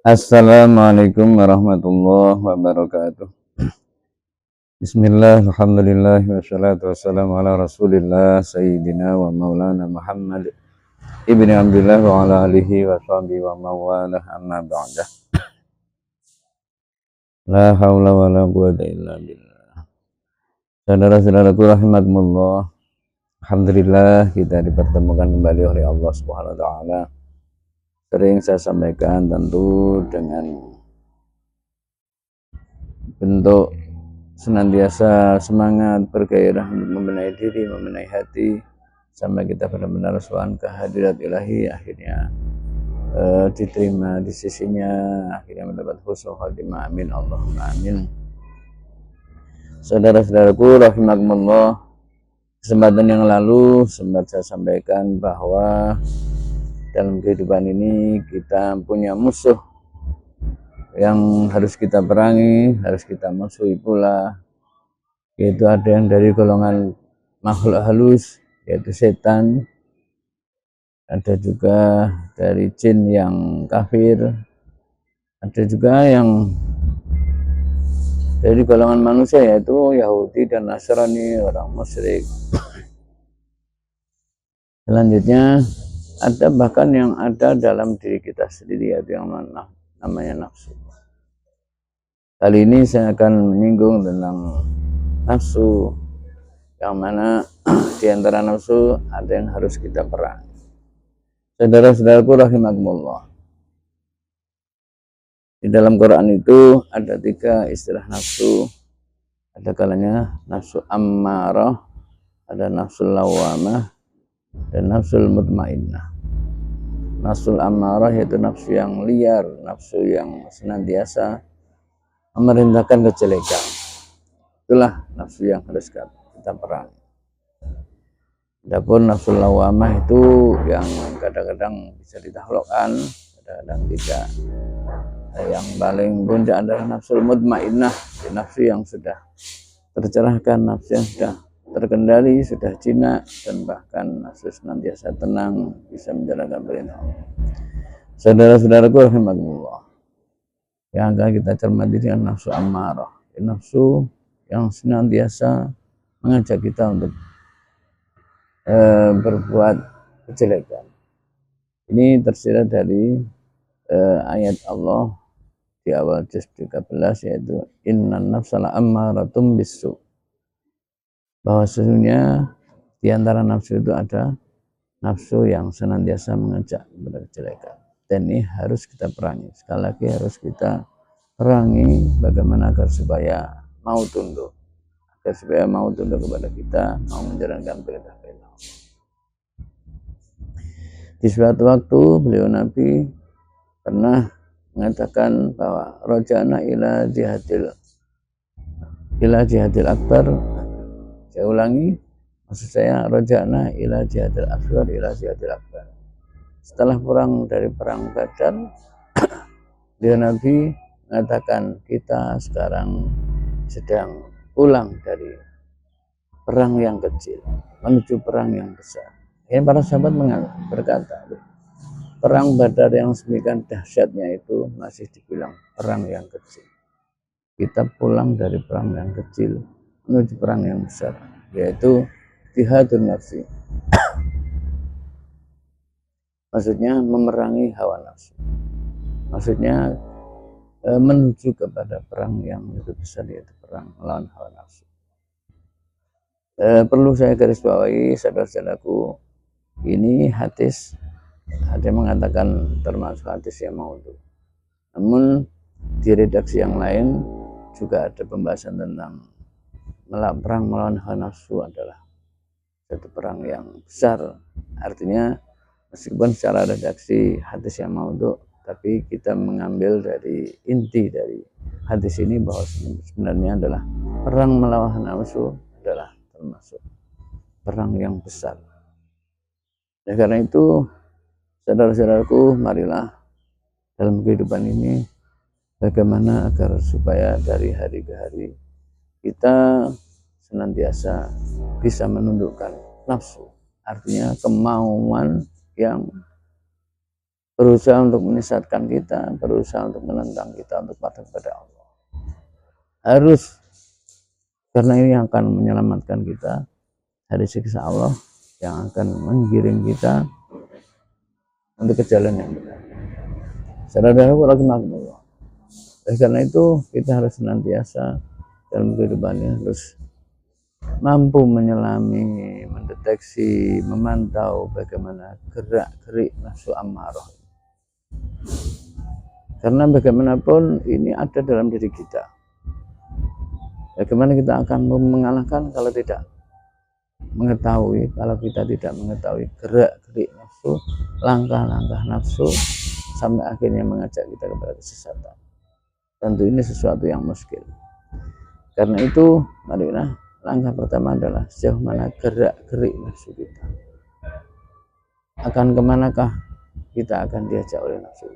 Assalamualaikum warahmatullahi wabarakatuh. Bismillah, alhamdulillah, wassalatu wassalamu ala rasulillah Sayyidina wa maulana Muhammad ibni Abdullah wa ala alihi wa sahbihi wa mawalah amma ba'dah. La hawla wa la quwata illa billah. Saudara-saudaraku rahimakumullah, alhamdulillah kita dipertemukan kembali oleh Allah Subhanahu wa taala. Sering saya sampaikan tentu dengan bentuk senantiasa semangat bergairah untuk membenahi diri, membenahi hati sampai kita benar-benar sowan kehadirat ilahi, akhirnya diterima di sisinya, akhirnya mendapat husnul khotimah. Amin Allahumma amin. Saudara-saudaraku rahimakumullah, kesempatan yang lalu sempat saya sampaikan bahwa dalam kehidupan ini kita punya musuh yang harus kita perangi, harus kita musuhi pula, yaitu ada yang dari golongan makhluk halus, yaitu setan, ada juga dari jin yang kafir, ada juga yang dari golongan manusia, yaitu Yahudi dan Nasrani, orang musyrik. Selanjutnya ada bahkan yang ada dalam diri kita sendiri, yaitu yang namanya nafsu. Kali ini saya akan menyinggung tentang nafsu, yang mana di antara nafsu ada yang harus kita perangi. Saudara-saudaraku rahimakumullah, di dalam Quran itu ada 3 istilah nafsu. Ada kalanya nafsu ammarah, ada nafsul lawamah, dan nafsul mutmainnah. Nafsul ammarah yaitu nafsu yang liar, nafsu yang senantiasa memerintahkan kejelekan. Itulah nafsu yang harus kita perangi. Adapun nafsul lawamah itu yang kadang-kadang bisa ditaklukkan, kadang-kadang tidak. Yang paling puncak adalah nafsul mutmainnah, nafsu yang sudah tercerahkan, nafsu yang sudah terkendali, sudah jinak, dan bahkan nafsu senantiasa tenang, bisa menjalankan perintah Allah. Saudara-saudaraku rahimakumullah, yang akan kita cermati dengan nafsu ammarah, nafsu yang senantiasa mengajak kita untuk berbuat kejelekan. Ini tersirat dari ayat Allah di awal juz 13, yaitu innan nafsala ammaratum bisu, bahwa sesungguhnya di antara nafsu itu ada nafsu yang senantiasa mengajak kepada kejelekan, dan ini harus kita perangi. Sekali lagi harus kita perangi, bagaimana agar supaya mau tunduk, kepada kita, mau menjalankan perintah-perintah Allah. Di suatu waktu beliau Nabi pernah mengatakan bahwa rojana ila jihadil akbar. Saya ulangi, maksud saya rojana ila jihadil akbar. Setelah pulang dari perang Badar, beliau Nabi mengatakan kita sekarang sedang pulang dari perang yang kecil menuju perang yang besar. Ini para sahabat berkata, perang Badar yang sedemikian dahsyatnya itu masih dibilang perang yang kecil. Kita pulang dari perang yang kecil menuju perang yang besar, yaitu jihadun nafsi. Maksudnya memerangi hawa nafsu. Maksudnya menuju kepada perang yang lebih besar, yaitu perang melawan hawa nafsu. Perlu saya garis bawahi, saudara-saudaraku, ini hadis, ada yang mengatakan termasuk hadis yang maudhu. Namun di redaksi yang lain juga ada pembahasan tentang perang melawan hawa nafsu adalah satu perang yang besar. Artinya meskipun secara redaksi hadis yang maudhu, tapi kita mengambil dari inti dari hadis ini bahwa sebenarnya adalah perang melawan nafsu adalah termasuk perang yang besar. Ya, karena itu saudara-saudaraku, marilah dalam kehidupan ini bagaimana agar supaya dari hari ke hari kita senantiasa bisa menundukkan nafsu, artinya kemauan yang berusaha untuk menyesatkan kita, berusaha untuk menentang kita untuk patuh kepada Allah. Harus, karena ini yang akan menyelamatkan kita dari siksa Allah, yang akan menggiring kita untuk ke jalan yang benar. Saudara-saudaraku rahimakumullah. Karena itu kita harus senantiasa dalam kehidupan ini harus mampu menyelami, mendeteksi, memantau bagaimana gerak-gerik nafsu ammarah. Karena bagaimanapun ini ada dalam diri kita. Bagaimana kita akan mengalahkan kalau tidak mengetahui, kalau kita tidak mengetahui gerak-gerik nafsu, langkah-langkah nafsu, sampai akhirnya mengajak kita kepada kesesatan. Tentu ini sesuatu yang muskil. Karena itu, marilah langkah pertama adalah sejauh mana gerak-gerik nafsu kita. Akan kemanakah kita akan diajak oleh nafsu?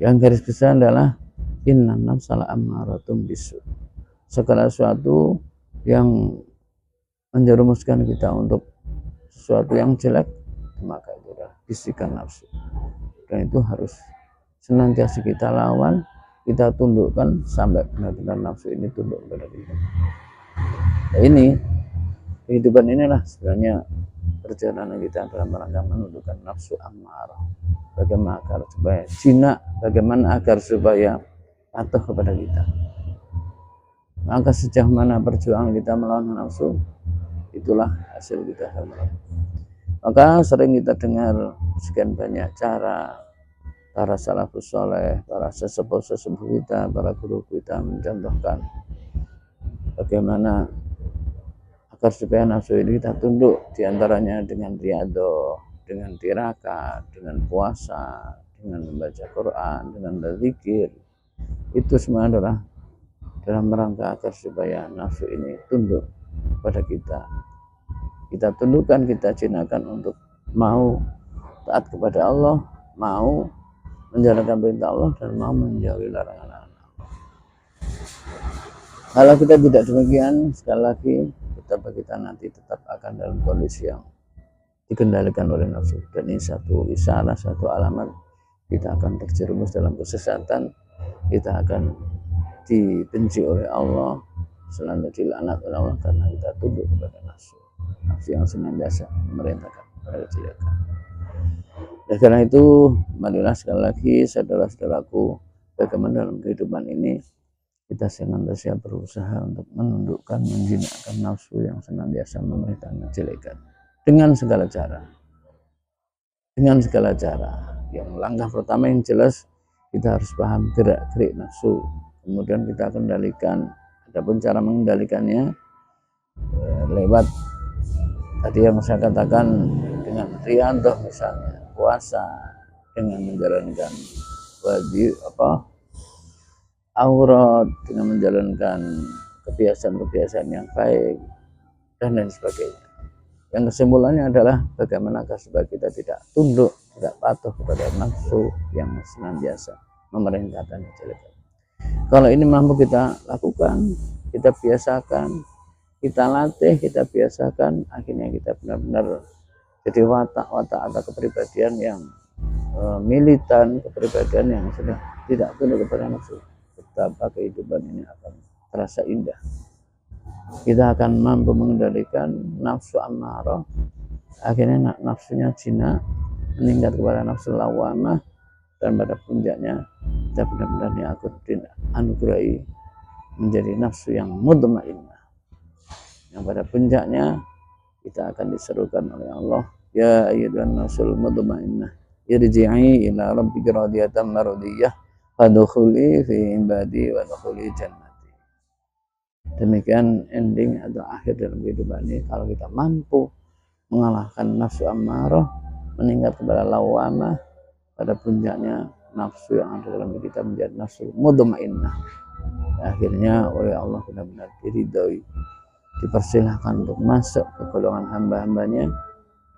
Yang garis besar adalah inna nafsala ammaratum bisu. Segala sesuatu yang menjerumuskan kita untuk sesuatu yang jelek, maka itu adalah bisikan nafsu. Dan itu harus senantiasa kita lawan, kita tundukkan sampai benar-benar nafsu ini tunduk kepada kita. Nah, ini kehidupan inilah sebenarnya perjalanan kita dalam rangka menundukkan nafsu ammarah. Bagaimana agar supaya jinak, bagaimana agar supaya patuh kepada kita. Maka sejauh mana perjuangan kita melawan nafsu, itulah hasil kita. Maka sering kita dengar sekian banyak cara para salafus soleh, para sesepuh-sesepuh kita, para guru kita mencontohkan bagaimana agar supaya nafsu ini kita tunduk, diantaranya dengan riyadhah, dengan tirakat, dengan puasa, dengan membaca Quran, dengan berzikir. Itu semua adalah dalam rangka agar supaya nafsu ini tunduk pada kita. Kita tundukkan, kita jinakkan untuk mau taat kepada Allah, mau menjalankan perintah Allah, dan mau menjauhi larangan Allah. Kalau kita tidak demikian, sekali lagi betapa kita nanti tetap akan dalam kondisi yang dikendalikan oleh nafsu. Dan ini satu isyarat, satu alamat kita akan terjerumus dalam kesesatan, kita akan dibenci oleh Allah, selanjutnya dilaknat oleh Allah karena kita tunduk kepada nafsu yang senantiasa memerintahkan pada kejelekan. Dan karena itu, marilah sekali lagi saudara-saudaraku, bagaimana dalam kehidupan ini kita senantiasa berusaha untuk menundukkan, menjinakkan nafsu yang senantiasa memerintahkan kejelekan dengan segala cara. Dengan segala cara. Yang langkah pertama yang jelas, kita harus paham gerak-gerik nafsu. Kemudian kita kendalikan. Adapun cara mengendalikannya lewat tadi yang saya katakan dengan riyadhah misalnya, puasa, dengan menjalankan wajib aurat, dengan menjalankan kebiasaan-kebiasaan yang baik, dan lain sebagainya. Yang kesimpulannya adalah bagaimana supaya kita tidak tunduk, tidak patuh kepada nafsu yang senantiasa memerintahkan kejelekan. Kalau ini mampu kita lakukan, kita biasakan, kita latih, kita biasakan, akhirnya kita benar-benar jadi watak-watak atau kepribadian yang militan, kepribadian yang sudah tidak tunduk kepada nafsu. Betapa kehidupan ini akan terasa indah. Kita akan mampu mengendalikan nafsu ammarah, akhirnya nafsunya jinak, meningkat kepada nafsu lawamah, dan pada puncaknya kita benar-benar dianugerahi menjadi nafsu yang mutmainnah, yang pada puncaknya kita akan diserukan oleh Allah, ya ayyuhan nafsul mutmainnah irji'i ila rabbika radiyatan mardiyah fadkhuli fi ibadi wa dkhuli jannati. Demikian ending atau akhir dalam kehidupan ini. Kalau kita mampu mengalahkan nafsu ammarah, meningkat kepada lawamah, pada puncaknya nafsu yang ada dalam diri kita menjadi nafsu mutmainnah. Akhirnya oleh Allah benar-benar diridhoi, dipersilahkan untuk masuk ke golongan hamba-hambanya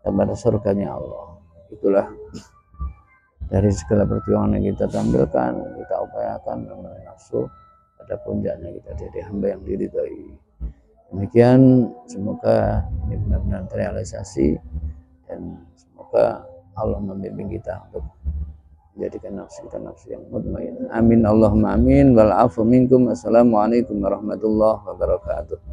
kepada surganya Allah. Itulah dari segala perjuangan yang kita tampilkan, kita upayakan mengenai nafsu, pada puncaknya kita jadi hamba yang diridhoi. Demikian, semoga ini benar-benar terrealisasi, dan semoga Allah membimbing kita untuk menjadikan nafsu kita nafsu yang mutmainnah. Amin Allahumma amin. Wal afu minkum. Assalamualaikum warahmatullahi wabarakatuh.